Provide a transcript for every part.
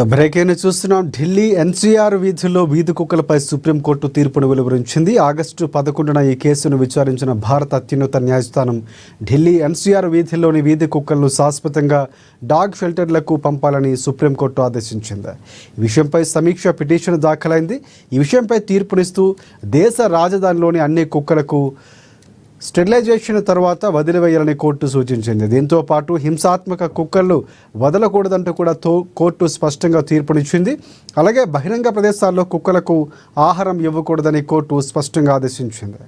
బ్రేకేను చూస్తున్నాం. ఢిల్లీ ఎన్సీఆర్ వీధుల్లో వీధి కుక్కలపై సుప్రీంకోర్టు తీర్పును వెలువరించింది. ఆగస్టు 11న ఈ కేసును విచారించిన భారత అత్యున్నత న్యాయస్థానం ఢిల్లీ ఎన్సీఆర్ వీధుల్లోని వీధి కుక్కలను శాశ్వతంగా డాగ్ షెల్టర్లకు పంపాలని సుప్రీంకోర్టు ఆదేశించింది. ఈ విషయంపై సమీక్ష పిటిషన్ దాఖలైంది. ఈ విషయంపై తీర్పునిస్తూ దేశ రాజధానిలోని అన్ని కుక్కలకు స్టెరిలైజేషన్ తర్వాత వదిలివేయాలని కోర్టు సూచించింది. దీంతో పాటు హింసాత్మక కుక్కలను వదలకూడదంటూ కూడా కోర్టు స్పష్టంగా తీర్పునిచ్చింది. అలాగే బహిరంగ ప్రదేశాల్లో కుక్కలకు ఆహారం ఇవ్వకూడదని కోర్టు స్పష్టంగా ఆదేశించింది.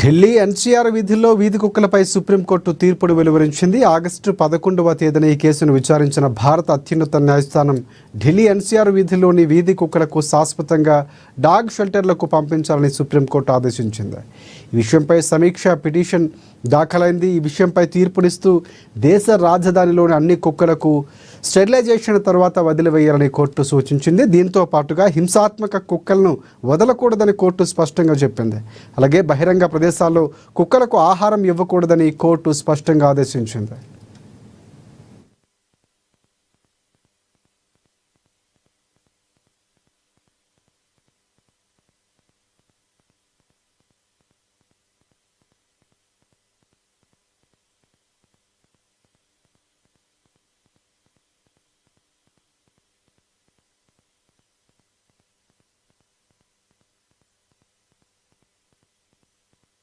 ఢిల్లీ ఎన్సీఆర్ వీధుల్లో వీధి కుక్కలపై సుప్రీంకోర్టు తీర్పును వెలువరించింది. ఆగస్టు 11వ తేదీన ఈ కేసును విచారించిన భారత అత్యున్నత న్యాయస్థానం ఢిల్లీ ఎన్సీఆర్ వీధిలోని వీధి కుక్కలకు శాశ్వతంగా డాగ్ షెల్టర్లకు పంపించాలని సుప్రీంకోర్టు ఆదేశించింది. ఈ విషయంపై సమీక్ష పిటిషన్ దాఖలైంది. ఈ విషయంపై తీర్పునిస్తూ దేశ రాజధానిలోని అన్ని కుక్కలకు స్టెరిలైజేషన్ తర్వాత వదిలివేయాలని కోర్టు సూచించింది. దీంతో పాటుగా హింసాత్మక కుక్కలను వదలకూడదని కోర్టు స్పష్టంగా చెప్పింది. అలాగే బహిరంగ ప్రదేశాల్లో కుక్కలకు ఆహారం ఇవ్వకూడదని కోర్టు స్పష్టంగా ఆదేశించింది.